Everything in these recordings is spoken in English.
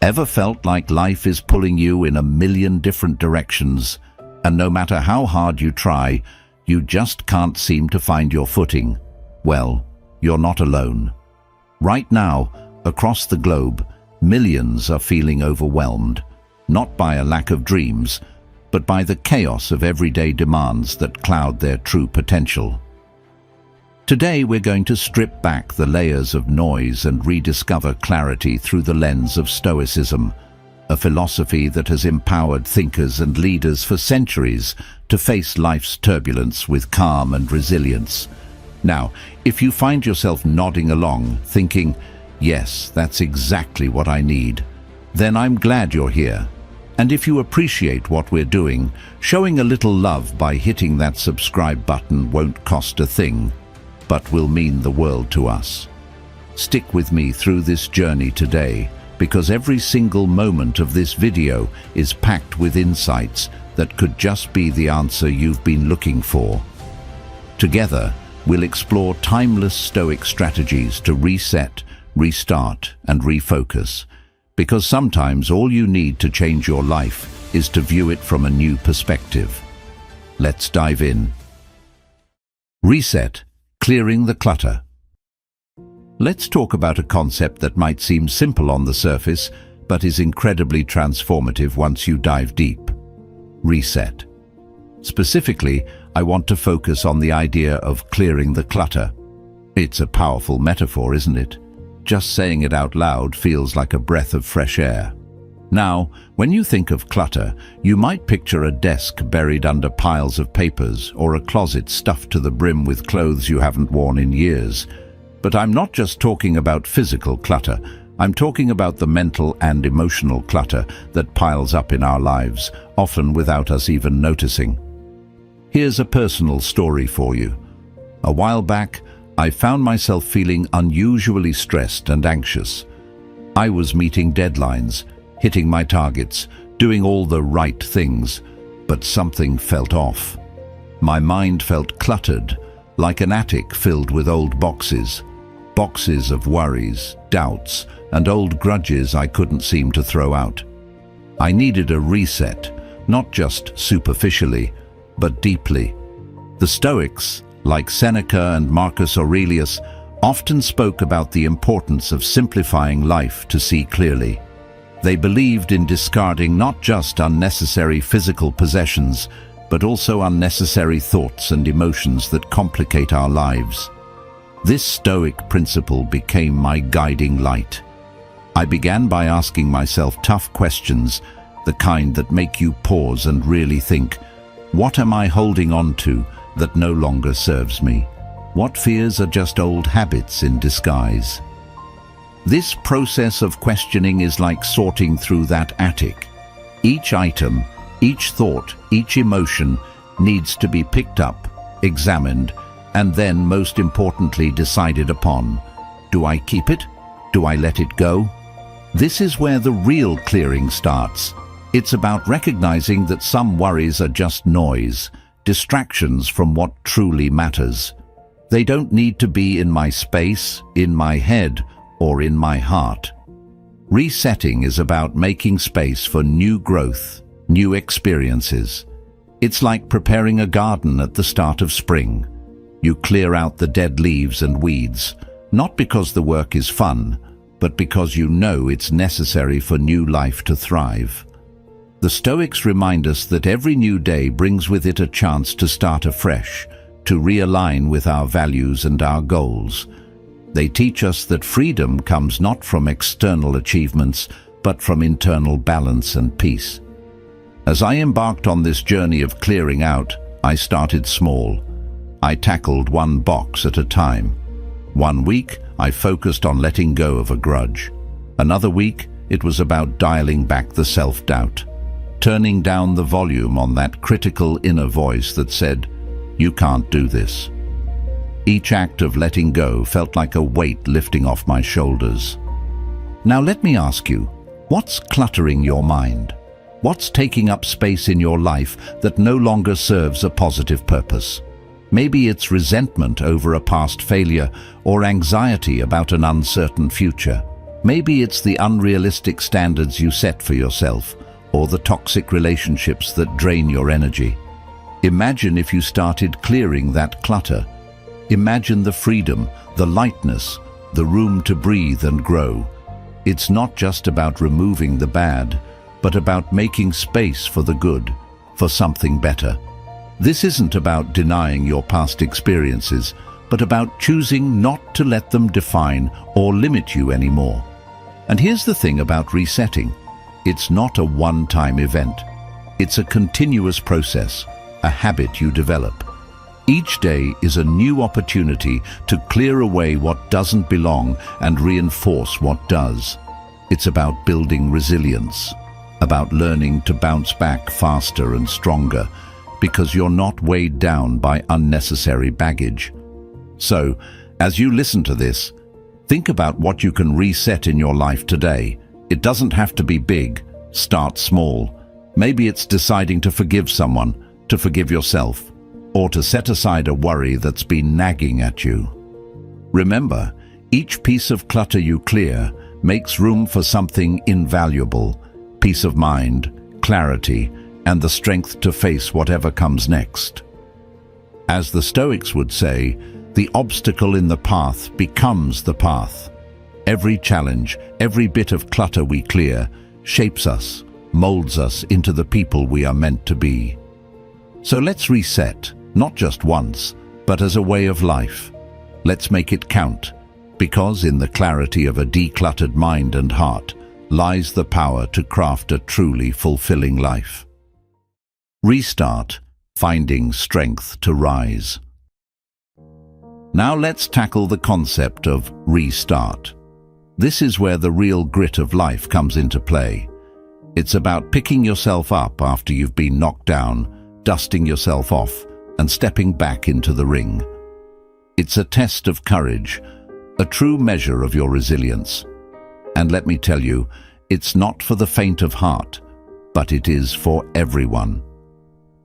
Ever felt like life is pulling you in a million different directions, and no matter how hard you try, you just can't seem to find your footing? Well, you're not alone. Right now, across the globe, millions are feeling overwhelmed, not by a lack of dreams, but by the chaos of everyday demands that cloud their true potential. Today we're going to strip back the layers of noise and rediscover clarity through the lens of Stoicism, a philosophy that has empowered thinkers and leaders for centuries to face life's turbulence with calm and resilience. Now, if you find yourself nodding along, thinking, "Yes, that's exactly what I need," then I'm glad you're here. And if you appreciate what we're doing, showing a little love by hitting that subscribe button won't cost a thing, but will mean the world to us. Stick with me through this journey today, because every single moment of this video is packed with insights that could just be the answer you've been looking for. Together, we'll explore timeless Stoic strategies to reset, restart, and refocus, because sometimes all you need to change your life is to view it from a new perspective. Let's dive in. Reset. Clearing the clutter. Let's talk about a concept that might seem simple on the surface, but is incredibly transformative once you dive deep. Reset. Specifically, I want to focus on the idea of clearing the clutter. It's a powerful metaphor, isn't it? Just saying it out loud feels like a breath of fresh air. Now, when you think of clutter, you might picture a desk buried under piles of papers or a closet stuffed to the brim with clothes you haven't worn in years. But I'm not just talking about physical clutter. I'm talking about the mental and emotional clutter that piles up in our lives, often without us even noticing. Here's a personal story for you. A while back, I found myself feeling unusually stressed and anxious. I was meeting deadlines, hitting my targets, doing all the right things, but something felt off. My mind felt cluttered, like an attic filled with old boxes. Boxes of worries, doubts, and old grudges I couldn't seem to throw out. I needed a reset, not just superficially, but deeply. The Stoics, like Seneca and Marcus Aurelius, often spoke about the importance of simplifying life to see clearly. They believed in discarding not just unnecessary physical possessions, but also unnecessary thoughts and emotions that complicate our lives. This Stoic principle became my guiding light. I began by asking myself tough questions, the kind that make you pause and really think, what am I holding on to that no longer serves me? What fears are just old habits in disguise? This process of questioning is like sorting through that attic. Each item, each thought, each emotion needs to be picked up, examined, and then, most importantly, decided upon. Do I keep it? Do I let it go? This is where the real clearing starts. It's about recognizing that some worries are just noise, distractions from what truly matters. They don't need to be in my space, in my head, or in my heart. Resetting is about making space for new growth, new experiences. It's like preparing a garden at the start of spring. You clear out the dead leaves and weeds, not because the work is fun, but because you know it's necessary for new life to thrive. The Stoics remind us that every new day brings with it a chance to start afresh, to realign with our values and our goals. They teach us that freedom comes not from external achievements, but from internal balance and peace. As I embarked on this journey of clearing out, I started small. I tackled one box at a time. One week, I focused on letting go of a grudge. Another week, it was about dialing back the self-doubt, turning down the volume on that critical inner voice that said, "You can't do this." Each act of letting go felt like a weight lifting off my shoulders. Now let me ask you, what's cluttering your mind? What's taking up space in your life that no longer serves a positive purpose? Maybe it's resentment over a past failure or anxiety about an uncertain future. Maybe it's the unrealistic standards you set for yourself, or the toxic relationships that drain your energy. Imagine if you started clearing that clutter. Imagine the freedom, the lightness, the room to breathe and grow. It's not just about removing the bad, but about making space for the good, for something better. This isn't about denying your past experiences, but about choosing not to let them define or limit you anymore. And here's the thing about resetting. It's not a one-time event. It's a continuous process, a habit you develop. Each day is a new opportunity to clear away what doesn't belong and reinforce what does. It's about building resilience, about learning to bounce back faster and stronger, because you're not weighed down by unnecessary baggage. So, as you listen to this, think about what you can reset in your life today. It doesn't have to be big. Start small. Maybe it's deciding to forgive someone, to forgive yourself, or to set aside a worry that's been nagging at you. Remember, each piece of clutter you clear makes room for something invaluable: peace of mind, clarity, and the strength to face whatever comes next. As the Stoics would say, the obstacle in the path becomes the path. Every challenge, every bit of clutter we clear, shapes us, molds us into the people we are meant to be. So let's reset, not just once, but as a way of life. Let's make it count, because in the clarity of a decluttered mind and heart lies the power to craft a truly fulfilling life. Restart, finding strength to rise. Now let's tackle the concept of restart. This is where the real grit of life comes into play. It's about picking yourself up after you've been knocked down, dusting yourself off, and stepping back into the ring. It's a test of courage, a true measure of your resilience. And let me tell you, it's not for the faint of heart, but it is for everyone.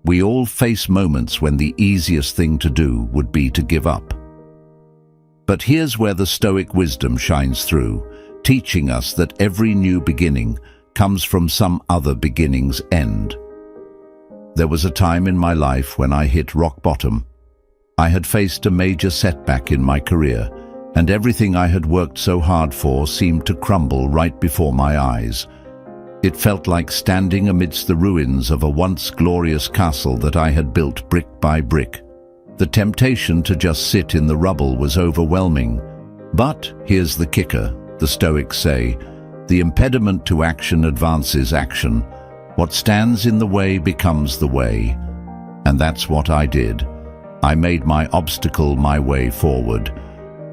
We all face moments when the easiest thing to do would be to give up. But here's where the Stoic wisdom shines through, teaching us that every new beginning comes from some other beginning's end. There was a time in my life when I hit rock bottom. I had faced a major setback in my career, and everything I had worked so hard for seemed to crumble right before my eyes. It felt like standing amidst the ruins of a once glorious castle that I had built brick by brick. The temptation to just sit in the rubble was overwhelming. But here's the kicker, the Stoics say: the impediment to action advances action. What stands in the way becomes the way. And that's what I did. I made my obstacle my way forward.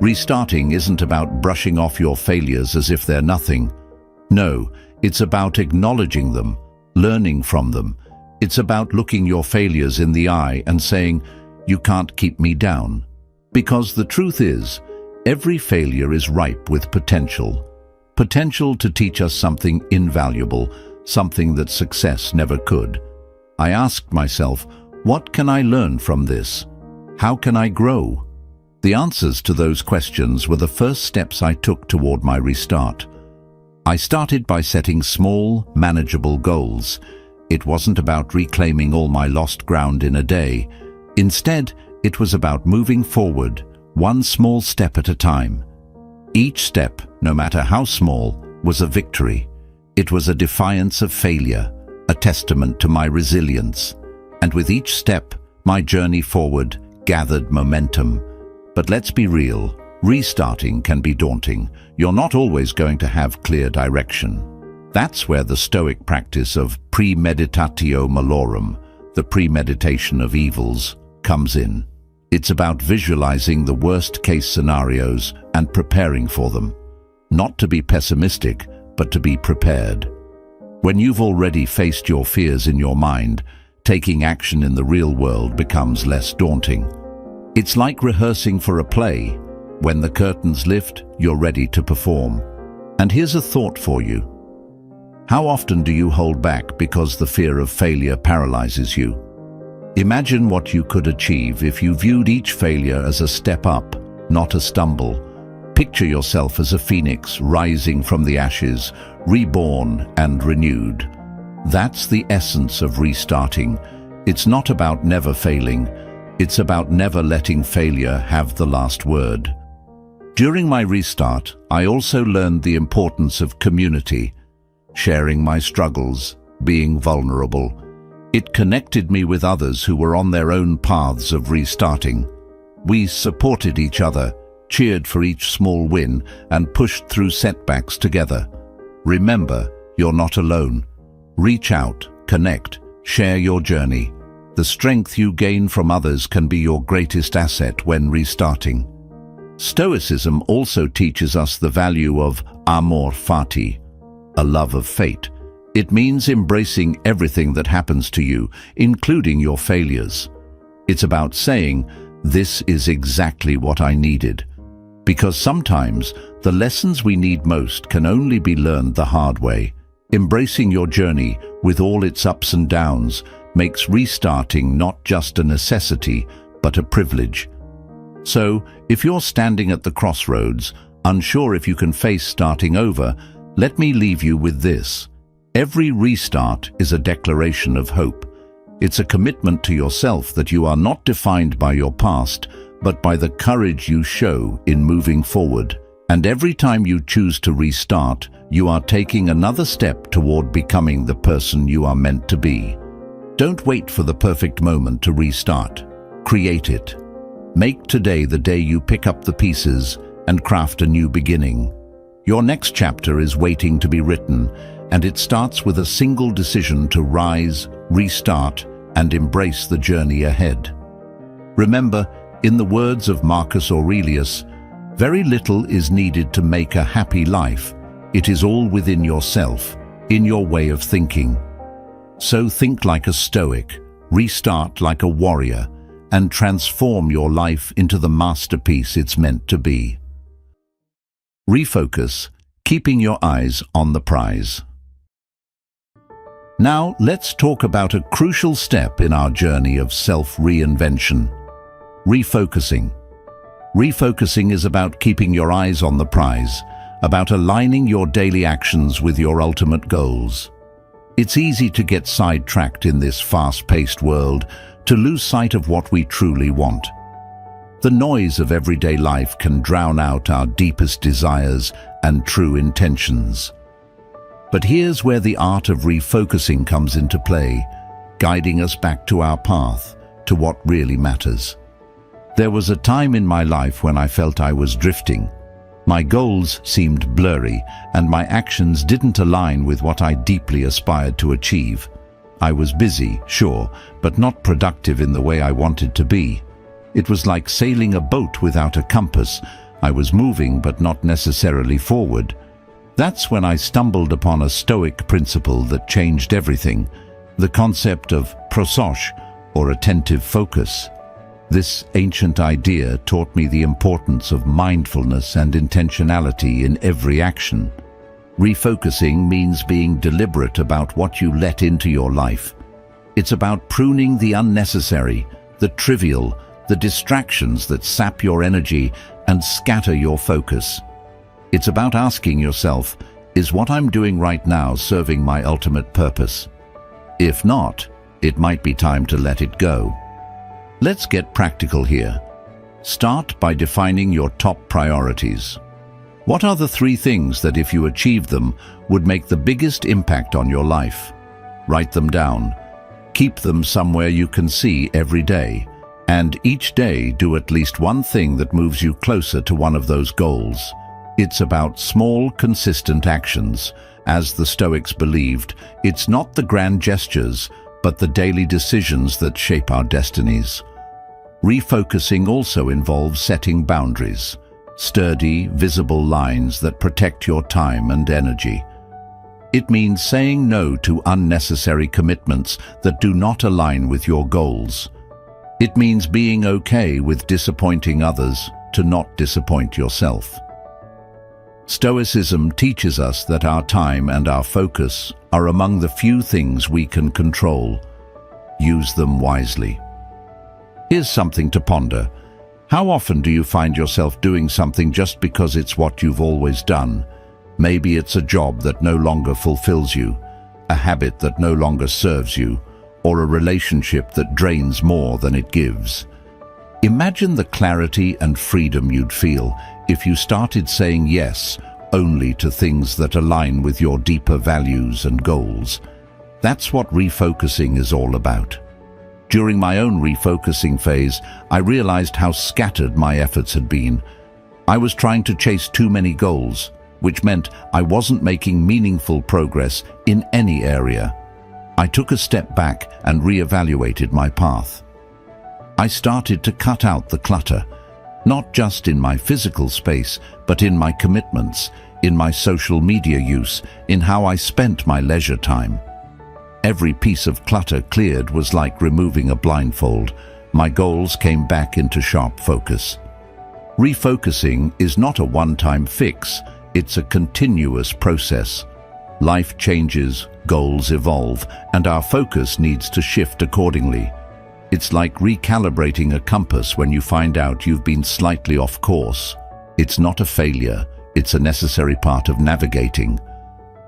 Restarting isn't about brushing off your failures as if they're nothing. No, it's about acknowledging them, learning from them. It's about looking your failures in the eye and saying, "You can't keep me down." Because the truth is, every failure is ripe with potential. Potential to teach us something invaluable, something that success never could. I asked myself, what can I learn from this? How can I grow? The answers to those questions were the first steps I took toward my restart. I started by setting small, manageable goals. It wasn't about reclaiming all my lost ground in a day. Instead, it was about moving forward, one small step at a time. Each step, no matter how small, was a victory. It was a defiance of failure, a testament to my resilience. And with each step, my journey forward gathered momentum. But let's be real, restarting can be daunting. You're not always going to have clear direction. That's where the Stoic practice of premeditatio malorum, the premeditation of evils, comes in. It's about visualizing the worst-case scenarios and preparing for them. Not to be pessimistic, but to be prepared. When you've already faced your fears in your mind, taking action in the real world becomes less daunting. It's like rehearsing for a play. When the curtains lift, you're ready to perform. And here's a thought for you. How often do you hold back because the fear of failure paralyzes you? Imagine what you could achieve if you viewed each failure as a step up, not a stumble. Picture yourself as a phoenix rising from the ashes, reborn and renewed. That's the essence of restarting. It's not about never failing. It's about never letting failure have the last word. During my restart, I also learned the importance of community, sharing my struggles, being vulnerable. It connected me with others who were on their own paths of restarting. We supported each other, cheered for each small win, and pushed through setbacks together. Remember, you're not alone. Reach out, connect, share your journey. The strength you gain from others can be your greatest asset when restarting. Stoicism also teaches us the value of amor fati, a love of fate. It means embracing everything that happens to you, including your failures. It's about saying, "This is exactly what I needed." Because sometimes the lessons we need most can only be learned the hard way. Embracing your journey with all its ups and downs makes restarting not just a necessity, but a privilege. So, if you're standing at the crossroads, unsure if you can face starting over, let me leave you with this. Every restart is a declaration of hope. It's a commitment to yourself that you are not defined by your past, but by the courage you show in moving forward. And every time you choose to restart, you are taking another step toward becoming the person you are meant to be. Don't wait for the perfect moment to restart. Create it. Make today the day you pick up the pieces and craft a new beginning. Your next chapter is waiting to be written, and it starts with a single decision to rise, restart, and embrace the journey ahead. Remember, in the words of Marcus Aurelius, very little is needed to make a happy life. It is all within yourself, in your way of thinking. So think like a Stoic, restart like a warrior, and transform your life into the masterpiece it's meant to be. Refocus, keeping your eyes on the prize. Now, let's talk about a crucial step in our journey of self-reinvention. Refocusing. Refocusing is about keeping your eyes on the prize, about aligning your daily actions with your ultimate goals. It's easy to get sidetracked in this fast-paced world, to lose sight of what we truly want. The noise of everyday life can drown out our deepest desires and true intentions. But here's where the art of refocusing comes into play, guiding us back to our path, to what really matters. There was a time in my life when I felt I was drifting. My goals seemed blurry, and my actions didn't align with what I deeply aspired to achieve. I was busy, sure, but not productive in the way I wanted to be. It was like sailing a boat without a compass. I was moving, but not necessarily forward. That's when I stumbled upon a Stoic principle that changed everything, the concept of prosos, or attentive focus. This ancient idea taught me the importance of mindfulness and intentionality in every action. Refocusing means being deliberate about what you let into your life. It's about pruning the unnecessary, the trivial, the distractions that sap your energy and scatter your focus. It's about asking yourself, is what I'm doing right now serving my ultimate purpose? If not, it might be time to let it go. Let's get practical here. Start by defining your top priorities. What are the 3 things that, if you achieve them, would make the biggest impact on your life? Write them down. Keep them somewhere you can see every day. And each day, do at least one thing that moves you closer to one of those goals. It's about small, consistent actions. As the Stoics believed, it's not the grand gestures, but the daily decisions that shape our destinies. Refocusing also involves setting boundaries. Sturdy, visible lines that protect your time and energy. It means saying no to unnecessary commitments that do not align with your goals. It means being okay with disappointing others to not disappoint yourself. Stoicism teaches us that our time and our focus are among the few things we can control. Use them wisely. Here's something to ponder. How often do you find yourself doing something just because it's what you've always done? Maybe it's a job that no longer fulfills you, a habit that no longer serves you, or a relationship that drains more than it gives. Imagine the clarity and freedom you'd feel if you started saying yes only to things that align with your deeper values and goals. That's what refocusing is all about. During my own refocusing phase, I realized how scattered my efforts had been. I was trying to chase too many goals, which meant I wasn't making meaningful progress in any area. I took a step back and reevaluated my path. I started to cut out the clutter, not just in my physical space, but in my commitments, in my social media use, in how I spent my leisure time. Every piece of clutter cleared was like removing a blindfold. My goals came back into sharp focus. Refocusing is not a one-time fix, it's a continuous process. Life changes, goals evolve, and our focus needs to shift accordingly. It's like recalibrating a compass when you find out you've been slightly off course. It's not a failure, it's a necessary part of navigating.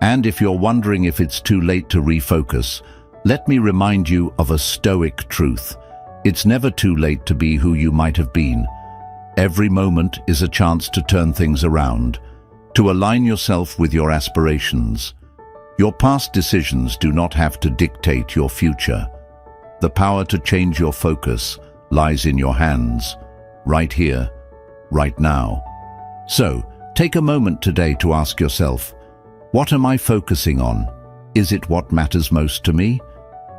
And if you're wondering if it's too late to refocus, let me remind you of a Stoic truth. It's never too late to be who you might have been. Every moment is a chance to turn things around, to align yourself with your aspirations. Your past decisions do not have to dictate your future. The power to change your focus lies in your hands, right here, right now. So, take a moment today to ask yourself, what am I focusing on? Is it what matters most to me?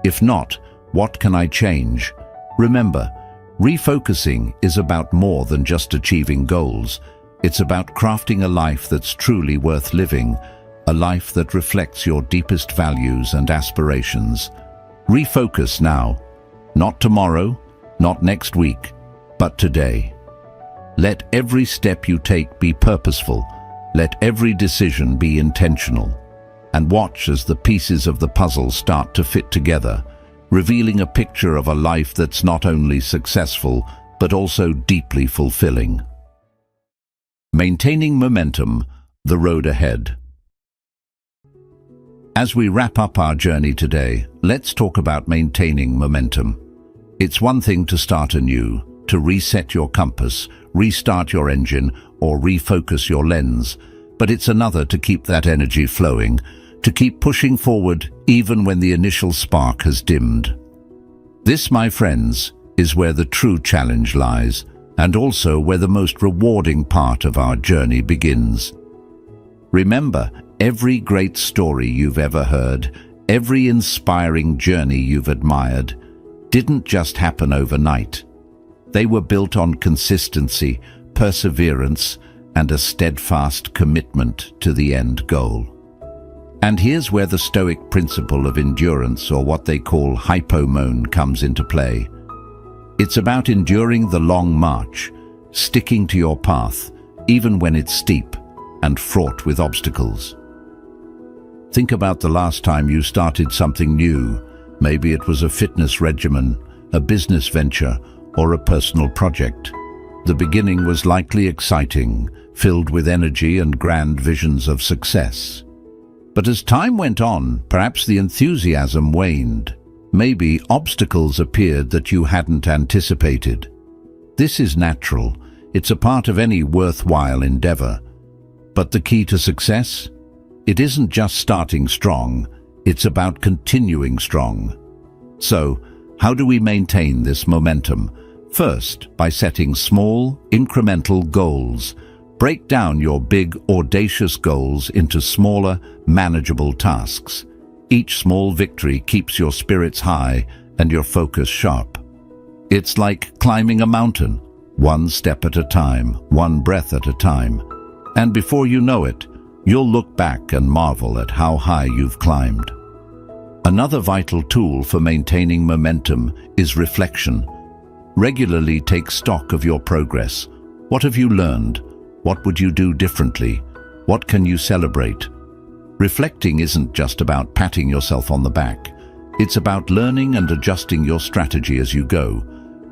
If not, what can I change? Remember, refocusing is about more than just achieving goals. It's about crafting a life that's truly worth living, a life that reflects your deepest values and aspirations. Refocus now, not tomorrow, not next week, but today. Let every step you take be purposeful. Let every decision be intentional. And watch as the pieces of the puzzle start to fit together, revealing a picture of a life that's not only successful, but also deeply fulfilling. Maintaining momentum, the road ahead. As we wrap up our journey today, let's talk about maintaining momentum. It's one thing to start anew, to reset your compass, restart your engine, or refocus your lens, but it's another to keep that energy flowing, to keep pushing forward even when the initial spark has dimmed. This, my friends, is where the true challenge lies, and also where the most rewarding part of our journey begins. Remember, every great story you've ever heard, every inspiring journey you've admired, didn't just happen overnight. They were built on consistency, perseverance, and a steadfast commitment to the end goal. And here's where the Stoic principle of endurance, or what they call hypomone, comes into play. It's about enduring the long march, sticking to your path, even when it's steep and fraught with obstacles. Think about the last time you started something new. Maybe it was a fitness regimen, a business venture, or a personal project. The beginning was likely exciting, filled with energy and grand visions of success. But as time went on, perhaps the enthusiasm waned. Maybe obstacles appeared that you hadn't anticipated. This is natural. It's a part of any worthwhile endeavor. But the key to success? It isn't just starting strong, it's about continuing strong. So, how do we maintain this momentum? First, by setting small, incremental goals. Break down your big, audacious goals into smaller, manageable tasks. Each small victory keeps your spirits high and your focus sharp. It's like climbing a mountain, one step at a time, one breath at a time. And before you know it, you'll look back and marvel at how high you've climbed. Another vital tool for maintaining momentum is reflection. Regularly take stock of your progress. What have you learned? What would you do differently? What can you celebrate? Reflecting isn't just about patting yourself on the back. It's about learning and adjusting your strategy as you go.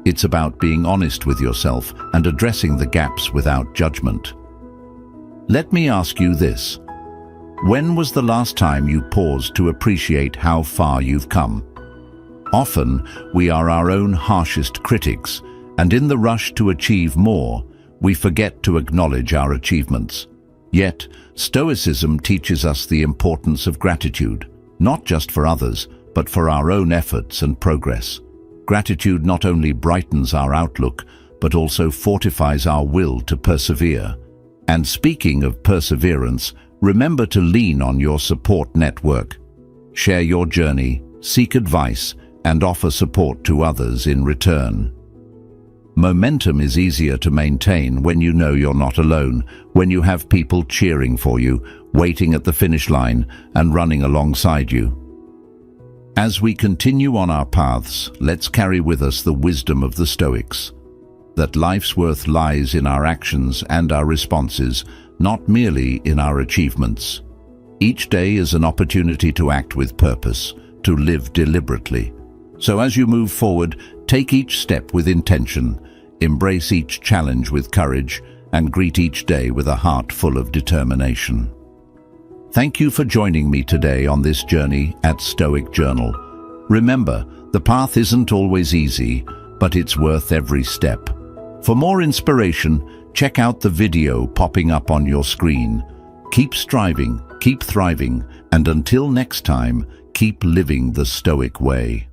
It's about being honest with yourself and addressing the gaps without judgment. Let me ask you this. When was the last time you paused to appreciate how far you've come? Often, we are our own harshest critics, and in the rush to achieve more, we forget to acknowledge our achievements. Yet, Stoicism teaches us the importance of gratitude, not just for others, but for our own efforts and progress. Gratitude not only brightens our outlook, but also fortifies our will to persevere. And speaking of perseverance, remember to lean on your support network. Share your journey, seek advice, and offer support to others in return. Momentum is easier to maintain when you know you're not alone, when you have people cheering for you, waiting at the finish line, and running alongside you. As we continue on our paths, let's carry with us the wisdom of the Stoics, that life's worth lies in our actions and our responses, not merely in our achievements. Each day is an opportunity to act with purpose, to live deliberately. So as you move forward, take each step with intention, embrace each challenge with courage, and greet each day with a heart full of determination. Thank you for joining me today on this journey at Stoic Journal. Remember, the path isn't always easy, but it's worth every step. For more inspiration, check out the video popping up on your screen. Keep striving, keep thriving, and until next time, keep living the Stoic way.